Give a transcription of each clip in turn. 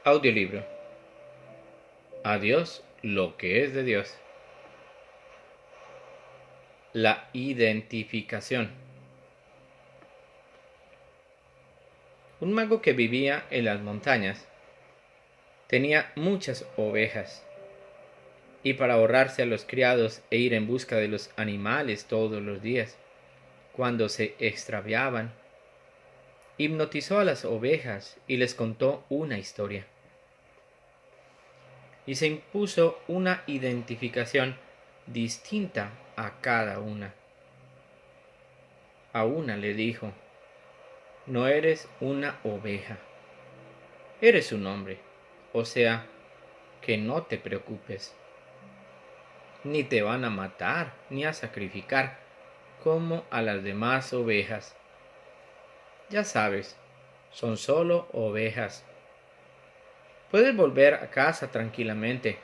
Audiolibro. A Dios lo que es de Dios. La identificación. Un mago que vivía en las montañas tenía muchas ovejas, y para ahorrarse a los criados e ir en busca de los animales todos los días, cuando se extraviaban, hipnotizó a las ovejas y les contó una historia. Y se impuso una identificación distinta a cada una. A una le dijo: no eres una oveja, eres un hombre, o sea, que no te preocupes. Ni te van a matar ni a sacrificar como a las demás ovejas. Ya sabes, son solo ovejas. Puedes volver a casa tranquilamente.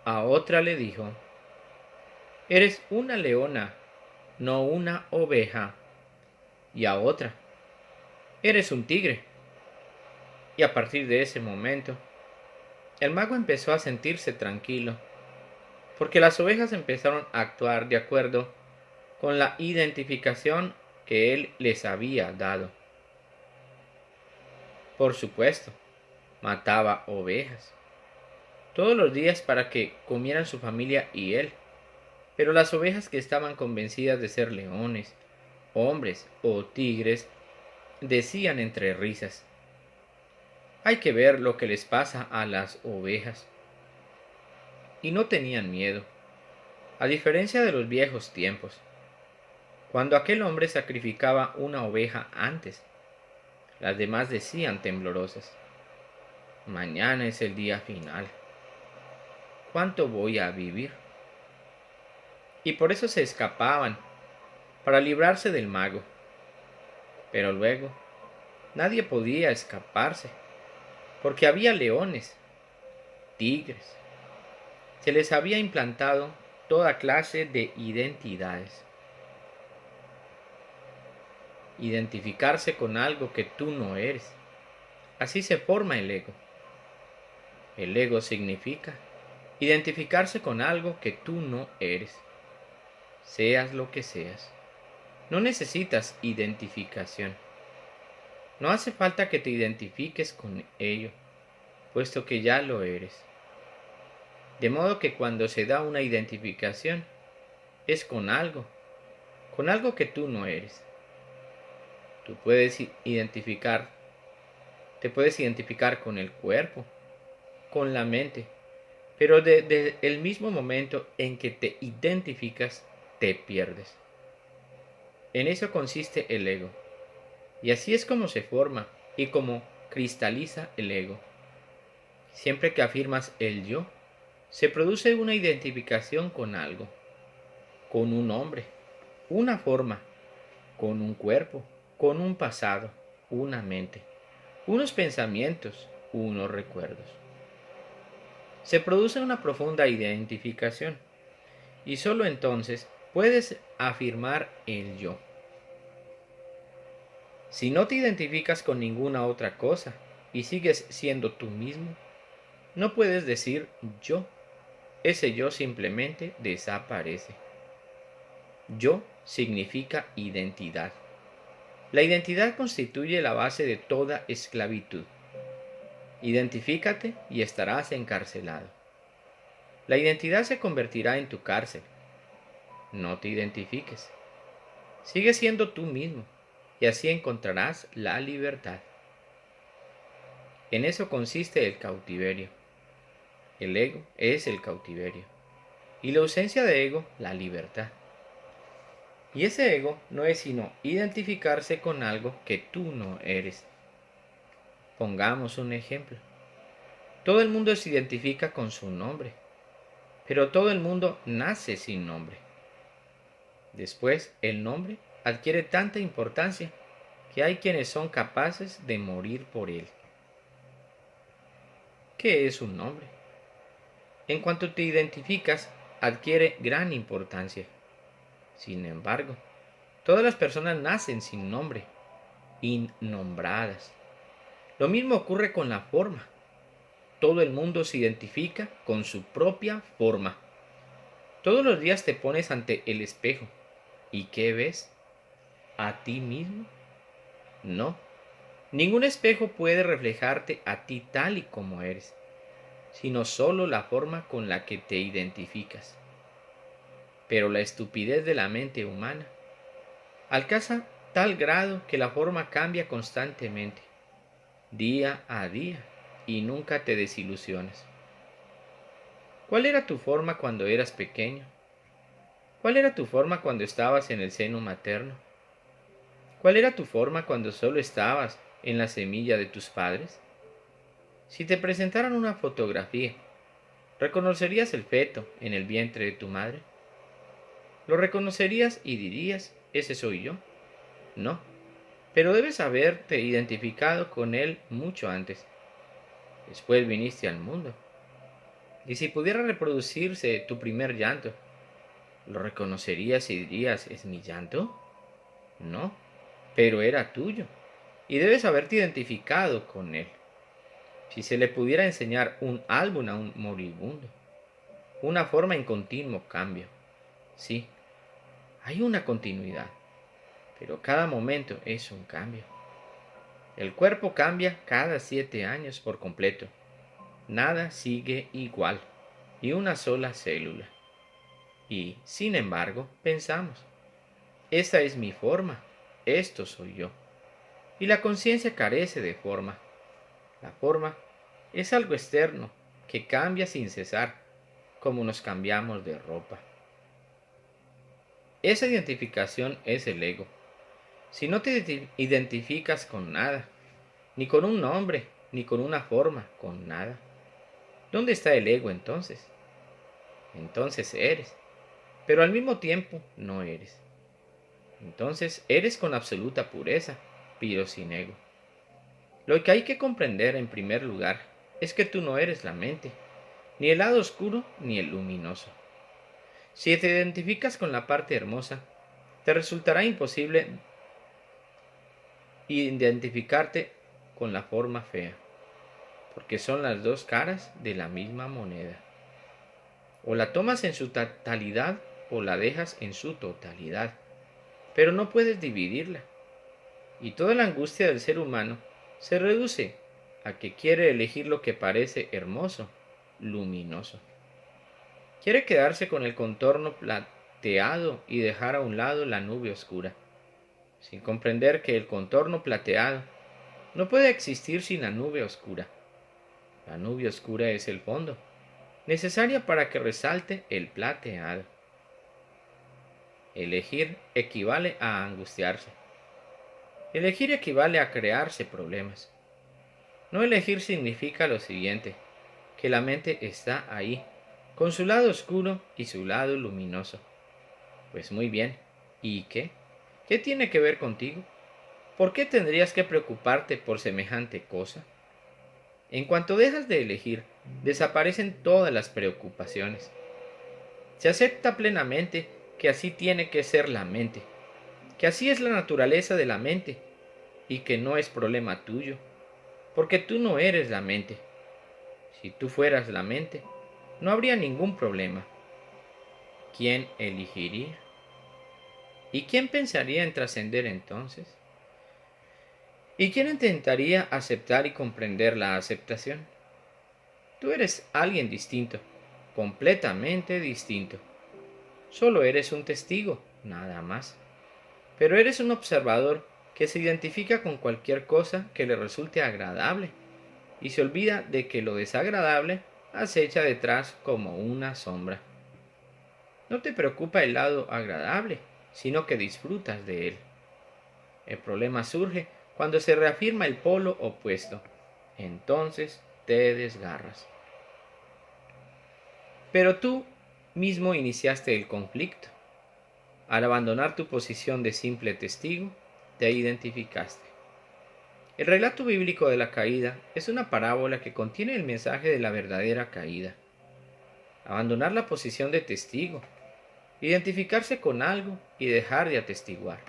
A otra le dijo: eres una leona, no una oveja. Y a otra: eres un tigre. Y a partir de ese momento, el mago empezó a sentirse tranquilo, porque las ovejas empezaron a actuar de acuerdo con la identificación que él les había dado. Por supuesto, mataba ovejas todos los días para que comieran su familia y él, pero las ovejas que estaban convencidas de ser leones, hombres o tigres decían entre risas: hay que ver lo que les pasa a las ovejas. Y no tenían miedo, a diferencia de los viejos tiempos, cuando aquel hombre sacrificaba una oveja antes. Las demás decían temblorosas: mañana es el día final. ¿Cuánto voy a vivir? Y por eso se escapaban, para librarse del mago. Pero luego, nadie podía escaparse, porque había leones, tigres. Se les había implantado toda clase de identidades. Identificarse con algo que tú no eres. Así se forma el ego. El ego significa identificarse con algo que tú no eres, seas lo que seas. No necesitas identificación. No hace falta que te identifiques con ello, puesto que ya lo eres. De modo que cuando se da una identificación, es con algo que tú no eres. Tú puedes identificar, te puedes identificar con el cuerpo, con la mente, pero desde el mismo momento en que te identificas, te pierdes. En eso consiste el ego, y así es como se forma y como cristaliza el ego. Siempre que afirmas el yo, se produce una identificación con algo, con un hombre, una forma, con un cuerpo, con un pasado, una mente, unos pensamientos, unos recuerdos. Se produce una profunda identificación, y sólo entonces puedes afirmar el yo. Si no te identificas con ninguna otra cosa y sigues siendo tú mismo, no puedes decir yo. Ese yo simplemente desaparece. Yo significa identidad. La identidad constituye la base de toda esclavitud. Identifícate y estarás encarcelado. La identidad se convertirá en tu cárcel. No te identifiques. Sigue siendo tú mismo y así encontrarás la libertad. En eso consiste el cautiverio. El ego es el cautiverio y la ausencia de ego la libertad. Y ese ego no es sino identificarse con algo que tú no eres. Pongamos un ejemplo. Todo el mundo se identifica con su nombre, pero todo el mundo nace sin nombre. Después, el nombre adquiere tanta importancia que hay quienes son capaces de morir por él. ¿Qué es un nombre? En cuanto te identificas, adquiere gran importancia. Sin embargo, todas las personas nacen sin nombre, innombradas. Lo mismo ocurre con la forma. Todo el mundo se identifica con su propia forma. Todos los días te pones ante el espejo. ¿Y qué ves? ¿A ti mismo? No. Ningún espejo puede reflejarte a ti tal y como eres, sino solo la forma con la que te identificas. Pero la estupidez de la mente humana alcanza tal grado que la forma cambia constantemente, día a día, y nunca te desilusionas. ¿Cuál era tu forma cuando eras pequeño? ¿Cuál era tu forma cuando estabas en el seno materno? ¿Cuál era tu forma cuando solo estabas en la semilla de tus padres? Si te presentaran una fotografía, ¿reconocerías el feto en el vientre de tu madre? ¿Lo reconocerías y dirías, ese soy yo? No, pero debes haberte identificado con él mucho antes. Después viniste al mundo. Y si pudiera reproducirse tu primer llanto, ¿lo reconocerías y dirías, ¿es mi llanto? No, pero era tuyo, y debes haberte identificado con él. Si se le pudiera enseñar un álbum a un moribundo, una forma en continuo cambio. Sí, hay una continuidad, pero cada momento es un cambio. El cuerpo cambia cada 7 años por completo. Nada sigue igual, y una sola célula. Y, sin embargo, pensamos, esta es mi forma, esto soy yo. Y la conciencia carece de forma. La forma es algo externo que cambia sin cesar, como nos cambiamos de ropa. Esa identificación es el ego. Si no te identificas con nada, ni con un nombre, ni con una forma, con nada, ¿dónde está el ego entonces? Entonces eres, pero al mismo tiempo no eres. Entonces eres con absoluta pureza, pero sin ego. Lo que hay que comprender en primer lugar es que tú no eres la mente, ni el lado oscuro ni el luminoso. Si te identificas con la parte hermosa, te resultará imposible identificarte con la forma fea, porque son las dos caras de la misma moneda. O la tomas en su totalidad o la dejas en su totalidad, pero no puedes dividirla. Y toda la angustia del ser humano se reduce a que quiere elegir lo que parece hermoso, luminoso. Quiere quedarse con el contorno plateado y dejar a un lado la nube oscura, sin comprender que el contorno plateado no puede existir sin la nube oscura. La nube oscura es el fondo, necesaria para que resalte el plateado. Elegir equivale a angustiarse. Elegir equivale a crearse problemas. No elegir significa lo siguiente, que la mente está ahí, con su lado oscuro y su lado luminoso. Pues muy bien, ¿y qué? ¿Qué tiene que ver contigo? ¿Por qué tendrías que preocuparte por semejante cosa? En cuanto dejas de elegir, desaparecen todas las preocupaciones. Se acepta plenamente que así tiene que ser la mente, que así es la naturaleza de la mente y que no es problema tuyo, porque tú no eres la mente. Si tú fueras la mente, no habría ningún problema. ¿Quién elegiría? ¿Y quién pensaría en trascender entonces? ¿Y quién intentaría aceptar y comprender la aceptación? Tú eres alguien distinto, completamente distinto. Solo eres un testigo, nada más. Pero eres un observador que se identifica con cualquier cosa que le resulte agradable y se olvida de que lo desagradable acecha detrás como una sombra. No te preocupa el lado agradable, sino que disfrutas de él. El problema surge cuando se reafirma el polo opuesto. Entonces te desgarras. Pero tú mismo iniciaste el conflicto. Al abandonar tu posición de simple testigo, te identificaste. El relato bíblico de la caída es una parábola que contiene el mensaje de la verdadera caída. abandonar la posición de testigo, identificarse con algo y dejar de atestiguar.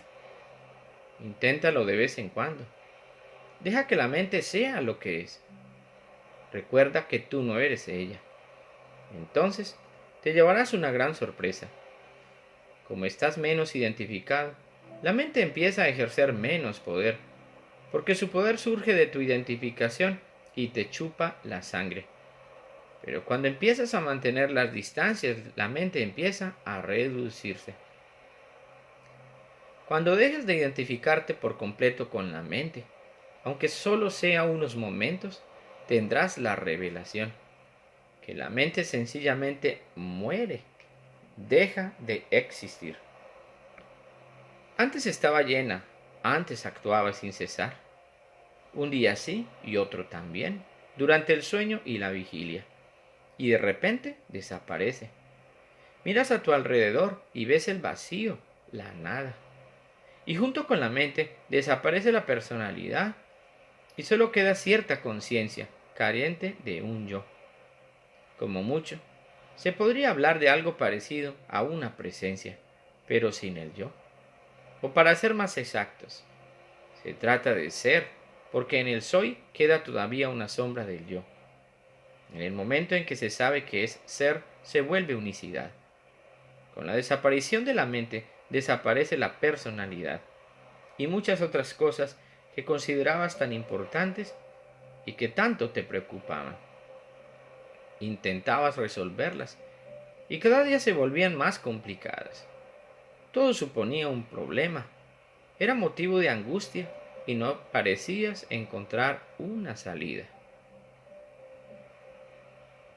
Inténtalo de vez en cuando. Deja que la mente sea lo que es. Recuerda que tú no eres ella. Entonces, te llevarás una gran sorpresa. Como estás menos identificado, la mente empieza a ejercer menos poder, porque su poder surge de tu identificación y te chupa la sangre. Pero cuando empiezas a mantener las distancias, la mente empieza a reducirse. Cuando dejes de identificarte por completo con la mente, aunque solo sea unos momentos, tendrás la revelación, que la mente sencillamente muere, deja de existir. Antes estaba llena, antes actuaba sin cesar, un día sí y otro también, durante el sueño y la vigilia, y de repente desaparece. Miras a tu alrededor y ves el vacío, la nada. Y junto con la mente desaparece la personalidad y solo queda cierta conciencia, carente de un yo. Como mucho, se podría hablar de algo parecido a una presencia, pero sin el yo. O para ser más exactos, se trata de ser, porque en el soy queda todavía una sombra del yo. En el momento en que se sabe que es ser, se vuelve unicidad. Con la desaparición de la mente, desaparece la personalidad y muchas otras cosas que considerabas tan importantes y que tanto te preocupaban. Intentabas resolverlas y cada día se volvían más complicadas. Todo suponía un problema, era motivo de angustia y no parecías encontrar una salida.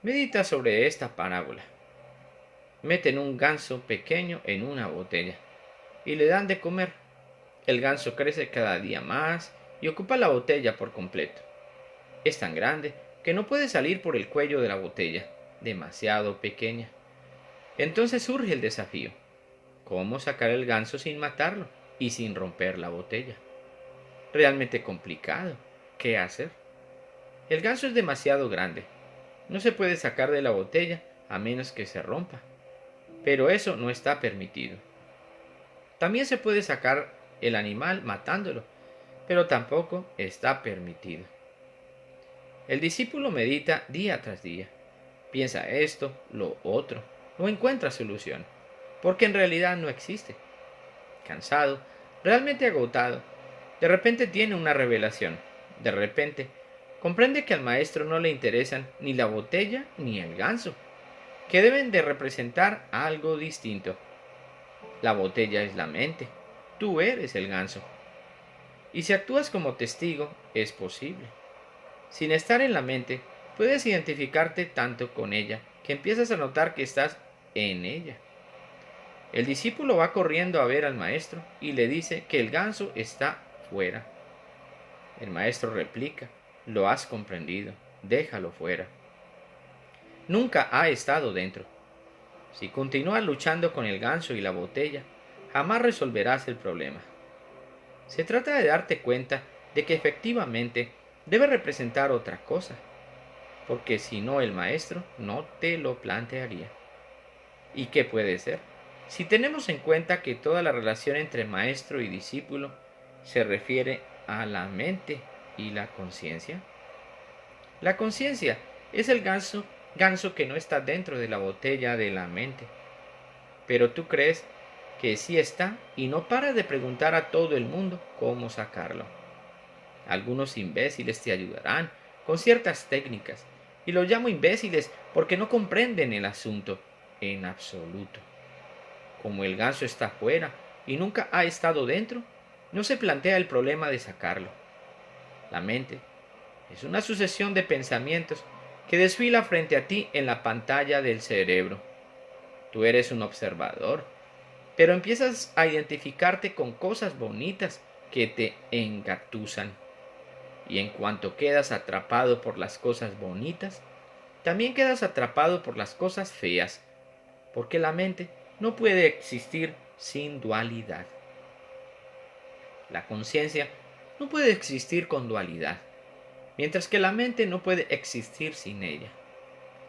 Medita sobre esta parábola. Meten un ganso pequeño en una botella y le dan de comer. El ganso crece cada día más y ocupa la botella por completo. Es tan grande que no puede salir por el cuello de la botella, demasiado pequeña. Entonces surge el desafío. ¿Cómo sacar el ganso sin matarlo y sin romper la botella? Realmente complicado. ¿Qué hacer? El ganso es demasiado grande. No se puede sacar de la botella a menos que se rompa. Pero eso no está permitido. También se puede sacar el animal matándolo, pero tampoco está permitido. El discípulo medita día tras día. Piensa esto, lo otro. No encuentra solución, porque en realidad no existe. Cansado, realmente agotado, de repente tiene una revelación. De repente, comprende que al maestro no le interesan ni la botella ni el ganso, que deben de representar algo distinto. La botella es la mente, tú eres el ganso. Y si actúas como testigo, es posible. Sin estar en la mente, puedes identificarte tanto con ella que empiezas a notar que estás en ella. El discípulo va corriendo a ver al maestro y le dice que el ganso está fuera. El maestro replica: lo has comprendido, déjalo fuera. Nunca ha estado dentro. Si continúas luchando con el ganso y la botella, jamás resolverás el problema. Se trata de darte cuenta de que efectivamente debe representar otra cosa, porque si no el maestro no te lo plantearía. ¿Y qué puede ser? Si tenemos en cuenta que toda la relación entre maestro y discípulo se refiere a la mente y la conciencia. La conciencia es el ganso que no está dentro de la botella de la mente, pero tú crees que sí está y no paras de preguntar a todo el mundo cómo sacarlo. Algunos imbéciles te ayudarán con ciertas técnicas, y los llamo imbéciles porque no comprenden el asunto en absoluto. Como el ganso está fuera y nunca ha estado dentro, no se plantea el problema de sacarlo. La mente es una sucesión de pensamientos que desfila frente a ti en la pantalla del cerebro. Tú eres un observador, pero empiezas a identificarte con cosas bonitas que te engatusan. Y en cuanto quedas atrapado por las cosas bonitas, también quedas atrapado por las cosas feas, porque la mente no puede existir sin dualidad. La conciencia no puede existir con dualidad, mientras que la mente no puede existir sin ella.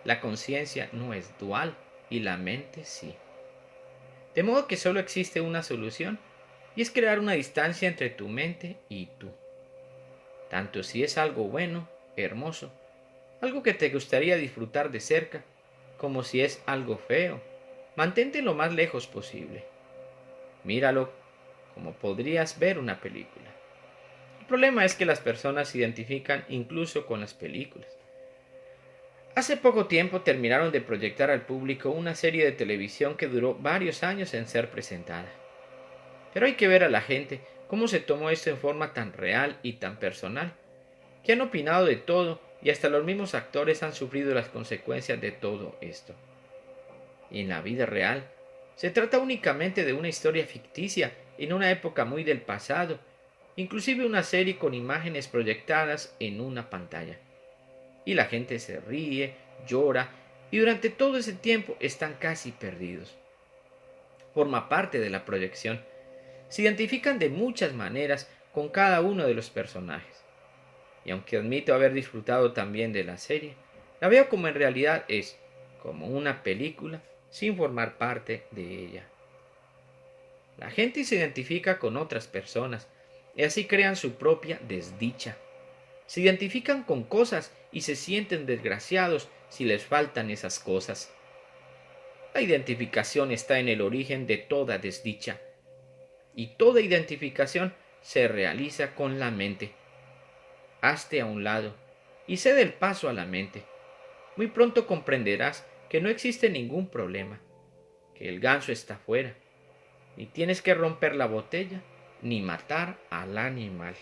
La conciencia no es dual y la mente sí. De modo que solo existe una solución y es crear una distancia entre tu mente y tú. Tanto si es algo bueno, hermoso, algo que te gustaría disfrutar de cerca, como si es algo feo, mantente lo más lejos posible. Míralo como podrías ver una película. El problema es que las personas se identifican incluso con las películas. Hace poco tiempo terminaron de proyectar al público una serie de televisión que duró varios años en ser presentada. Pero hay que ver a la gente cómo se tomó esto en forma tan real y tan personal, que han opinado de todo y hasta los mismos actores han sufrido las consecuencias de todo esto. Y en la vida real, se trata únicamente de una historia ficticia en una época muy del pasado, inclusive una serie con imágenes proyectadas en una pantalla. Y la gente se ríe, llora y durante todo ese tiempo están casi perdidos. Forma parte de la proyección. Se identifican de muchas maneras con cada uno de los personajes. Y aunque admito haber disfrutado también de la serie, la veo como en realidad es, como una película sin formar parte de ella. La gente se identifica con otras personas y así crean su propia desdicha. Se identifican con cosas y se sienten desgraciados si les faltan esas cosas. La identificación está en el origen de toda desdicha y toda identificación se realiza con la mente. Hazte a un lado y cede el paso a la mente. Muy pronto comprenderás que no existe ningún problema, que el ganso está fuera, ni tienes que romper la botella ni matar al animal.